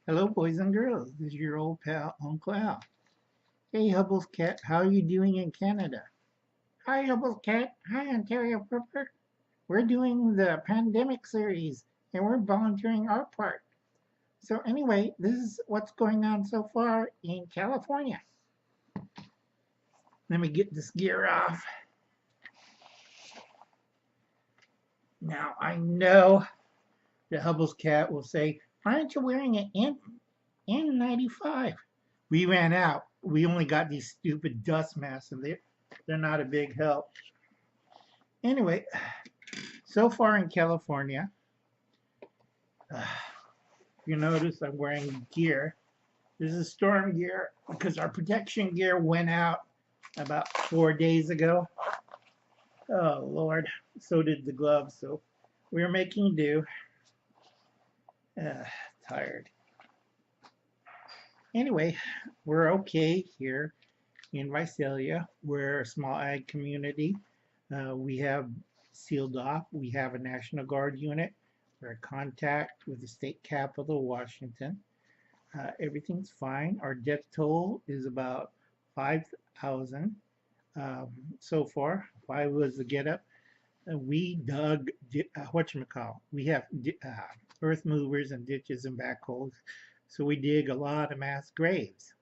Hello, boys and girls. This is your old pal, Uncle Al. Hey, Hubble's cat. How are you doing in Canada? Hi, Hubble's cat. Hi, Ontario Purper. We're doing the pandemic series, and we're volunteering our part. So anyway, this is what's going on so far in California. Let me get this gear off. Now, I know the Hubble's cat will say, "Why aren't you wearing an N95?" We ran out. We only got these stupid dust masks, and they're not a big help. Anyway, so far in California, you notice I'm wearing gear. This is storm gear because our protection gear went out about 4 days ago. Oh, Lord. So did the gloves. So we're making do. Uh, Tired. Anyway, we're okay here in Visalia. We're a small ag community. We have sealed off. We have a National Guard unit. We're in contact with the state capital, Washington. Everything's fine. Our death toll is about 5,000 so far. Five was the get up. We dug, whatchamacall, we have earth movers and ditches and backhoes. So we dig a lot of mass graves.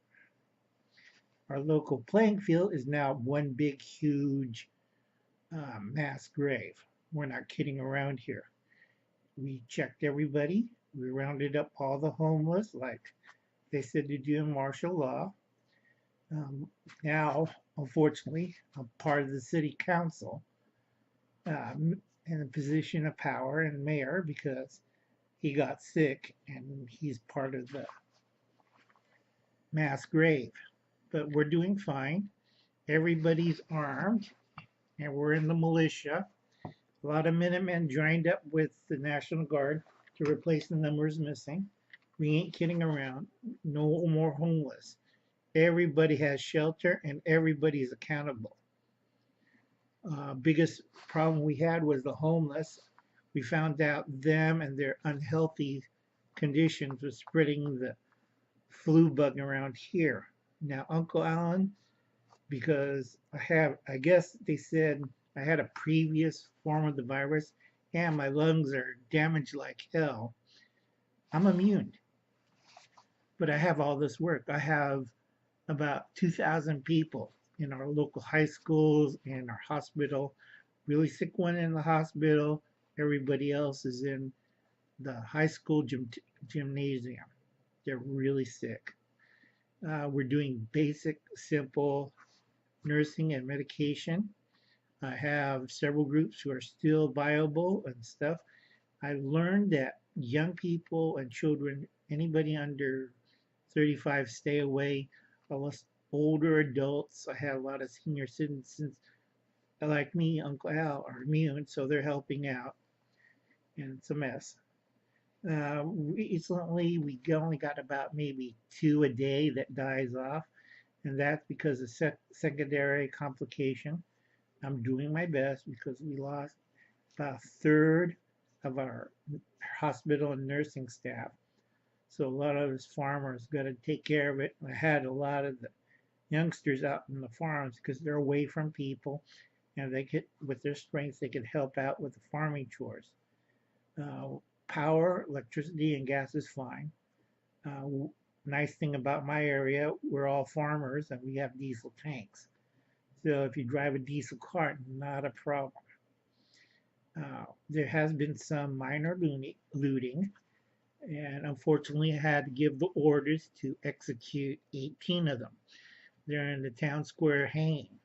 Our local playing field is now one big, huge mass grave. We're not kidding around here. We checked everybody. We rounded up all the homeless, like they said to do in martial law. Now, unfortunately, I'm part of the city council in a position of power and mayor because he got sick and he's part of the mass grave. But we're doing fine. Everybody's armed and we're in the militia. A lot of Minutemen joined up with the National Guard to replace the numbers missing. We ain't kidding around. No more homeless. Everybody has shelter and everybody's accountable. Biggest problem we had was the homeless. We found out them and their unhealthy conditions was spreading the flu bug around here. Now, Uncle Alan, because I guess they said I had a previous form of the virus and my lungs are damaged like hell. I'm immune, but I have all this work. I have about 2,000 people in our local high schools and our hospital. Really sick one in the hospital. Everybody else is in the high school gymnasium. They're really sick. We're doing basic, simple nursing and medication. I have several groups who are still viable and stuff. I learned that young people and children, anybody under 35, stay away. Unless older adults, I have a lot of senior citizens like me, Uncle Al, are immune, so they're helping out, and it's a mess. Recently, we only got about maybe two a day that dies off, and that's because of secondary complication. I'm doing my best because we lost about a third of our hospital and nursing staff. So a lot of us farmers got to take care of it. I had a lot of the youngsters out in the farms because they're away from people, and they could, with their strengths, they could help out with the farming chores. Uh, Power, electricity, and gas is fine. Nice thing about my area, we're all farmers and we have diesel tanks. So if you drive a diesel cart, not a problem. There has been some minor looting, and unfortunately, I had to give the orders to execute 18 of them. They're in the town square hanging.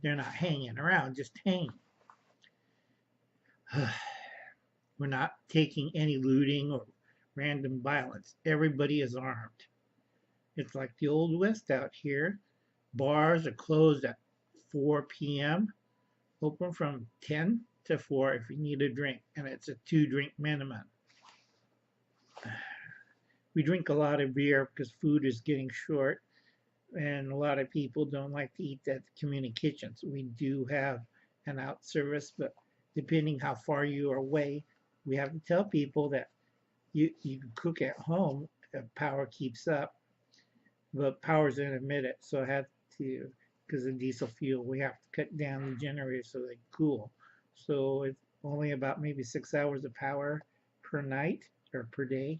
They're not hanging around, just hanging. We're not taking any looting or random violence. Everybody is armed. It's like the Old West out here. Bars are closed at 4 p.m., open from 10 to 4 if you need a drink, and it's a 2-drink minimum. We drink a lot of beer because food is getting short, and a lot of people don't like to eat at the community kitchens. We do have an out service, but depending how far you are away, we have to tell people that you can cook at home if power keeps up, but power's intermittent, so I have to, because of diesel fuel, we have to cut down the generators so they cool. So it's only about maybe 6 hours of power per night or per day.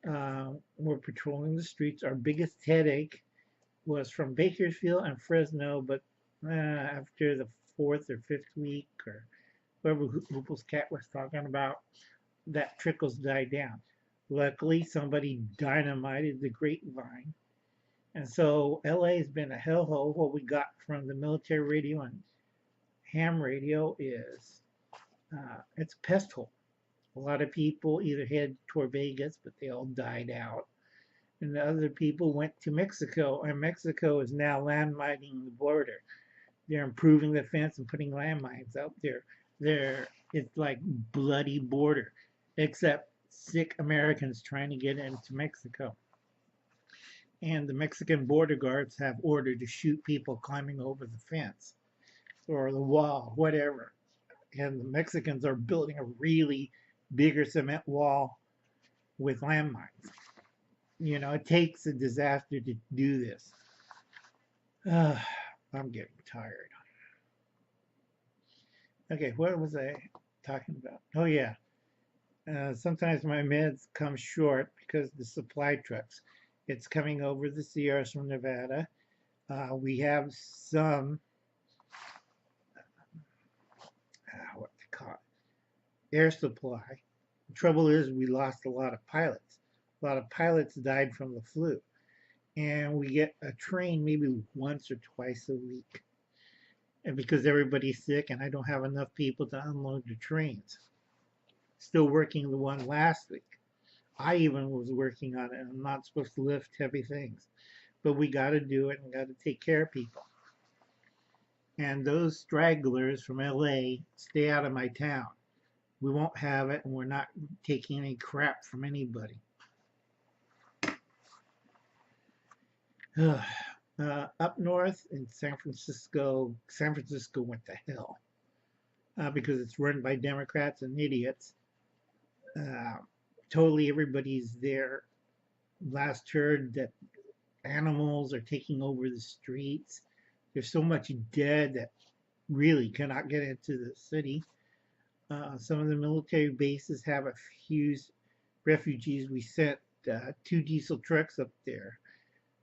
We're patrolling the streets. Our biggest headache was from Bakersfield and Fresno, but after the fourth or fifth week, or whoever Huple's cat was talking about, that trickles died down. Luckily, somebody dynamited the grapevine. And so LA has been a hellhole. What we got from the military radio and ham radio is it's a pest hole. A lot of people either head toward Vegas, but they all died out. And the other people went to Mexico, and Mexico is now landmining the border. They're improving the fence and putting landmines out there. It's like bloody border, except sick Americans trying to get into Mexico. And the Mexican border guards have ordered to shoot people climbing over the fence or the wall, whatever. And the Mexicans are building a really bigger cement wall with landmines. You know, it takes a disaster to do this. I'm getting tired. Okay, what was I talking about? Oh, yeah. Sometimes my meds come short because the supply trucks. It's coming over the Sierras from Nevada. We have some, what they call it, air supply. The trouble is we lost a lot of pilots. A lot of pilots died from the flu. And we get a train maybe once or twice a week. And because everybody's sick and I don't have enough people to unload the trains. Still working the one last week. I even was working on it. I'm not supposed to lift heavy things. But we got to do it and got to take care of people. And those stragglers from LA, stay out of my town. We won't have it, and we're not taking any crap from anybody. Up north in San Francisco went to hell because it's run by Democrats and idiots. Totally everybody's there. Last heard that animals are taking over the streets. There's so much dead that really cannot get into the city. Some of the military bases have a few refugees. We sent 2 diesel trucks up there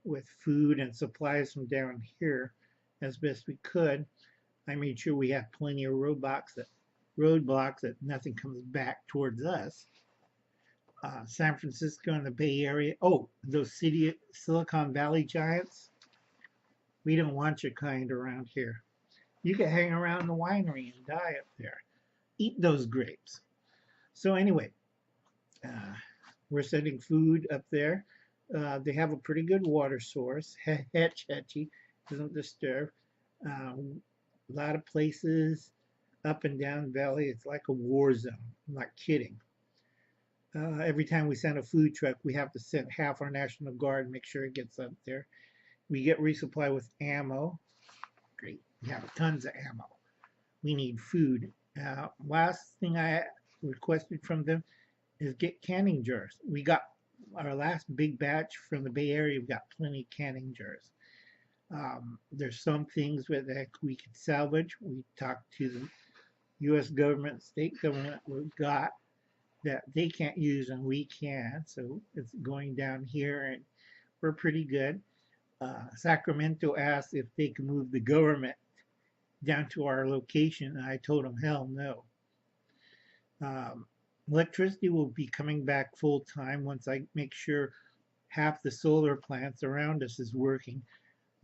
with food and supplies from down here as best we could. I made sure we have plenty of roadblocks that nothing comes back towards us. San Francisco and the Bay Area. Oh, those Silicon Valley giants. We don't want your kind around here. You can hang around the winery and die up there. Eat those grapes. So anyway, we're sending food up there. They have a pretty good water source. Hetchy doesn't disturb. A lot of places up and down the valley, it's like a war zone. I'm not kidding. Every time we send a food truck, we have to send half our National Guard and make sure it gets up there. We get resupply with ammo. Great. We have tons of ammo. We need food. Last thing I requested from them is get canning jars. We got our last big batch from the Bay Area. We got plenty of canning jars. There's some things that we could salvage. We talked to the U.S. government, state government we've got that they can't use and we can. So it's going down here and we're pretty good. Sacramento asked if they can move the government down to our location, and I told them hell no. Electricity will be coming back full time once I make sure half the solar plants around us is working.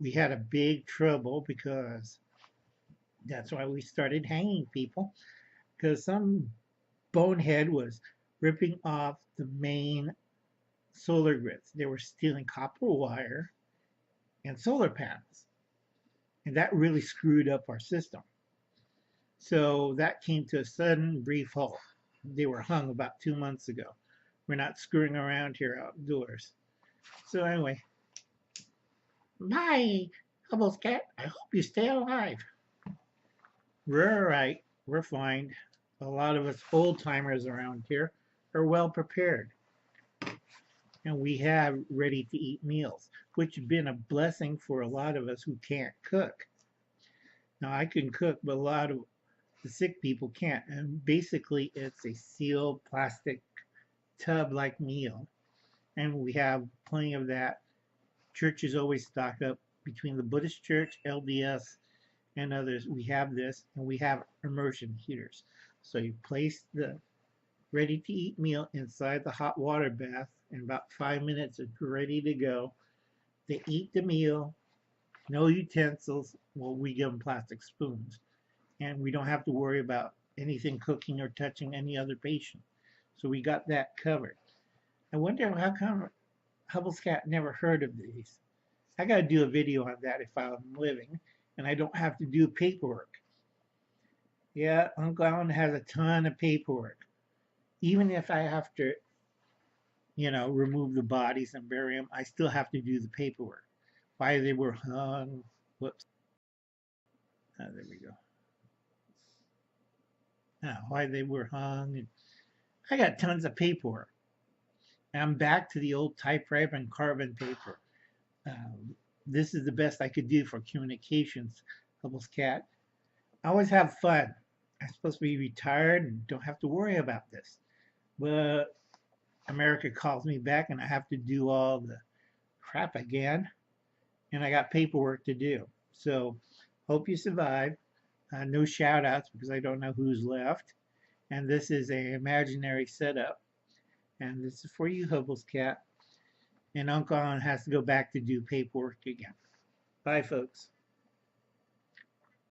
We had a big trouble because that's why we started hanging people, because some bonehead was ripping off the main solar grids. They were stealing copper wire and solar panels. And that really screwed up our system. So that came to a sudden brief halt. They were hung about 2 months ago. We're not screwing around here outdoors. So anyway, bye, Hubble's cat. I hope you stay alive. We're all right. We're fine. A lot of us old timers around here. are well prepared. And we have ready to eat meals, which has been a blessing for a lot of us who can't cook. Now, I can cook, but a lot of the sick people can't. And basically, it's a sealed plastic tub like meal. And we have plenty of that. Churches always stock up between the Buddhist church, LDS, and others. We have this, and we have immersion heaters. So you place the ready to eat meal inside the hot water bath. In about 5 minutes, it's ready to go. They eat the meal, no utensils. Well, we give them plastic spoons. And we don't have to worry about anything cooking or touching any other patient. So we got that covered. I wonder how come Hubble's cat never heard of these. I got to do a video on that if I'm living and I don't have to do paperwork. Yeah, Uncle Alan has a ton of paperwork. Even if I have to, remove the bodies and bury them, I still have to do the paperwork. Why they were hung. Whoops. There we go. Why they were hung. I got tons of paperwork. And I'm back to the old typewriter and carbon paper. This is the best I could do for communications, Hubble's cat. I always have fun. I'm supposed to be retired and don't have to worry about this. But America calls me back and I have to do all the crap again. And I got paperwork to do. So hope you survive. No shout outs because I don't know who's left. And this is an imaginary setup. And this is for you, Hubble's cat. And Uncle Alan has to go back to do paperwork again. Bye, folks.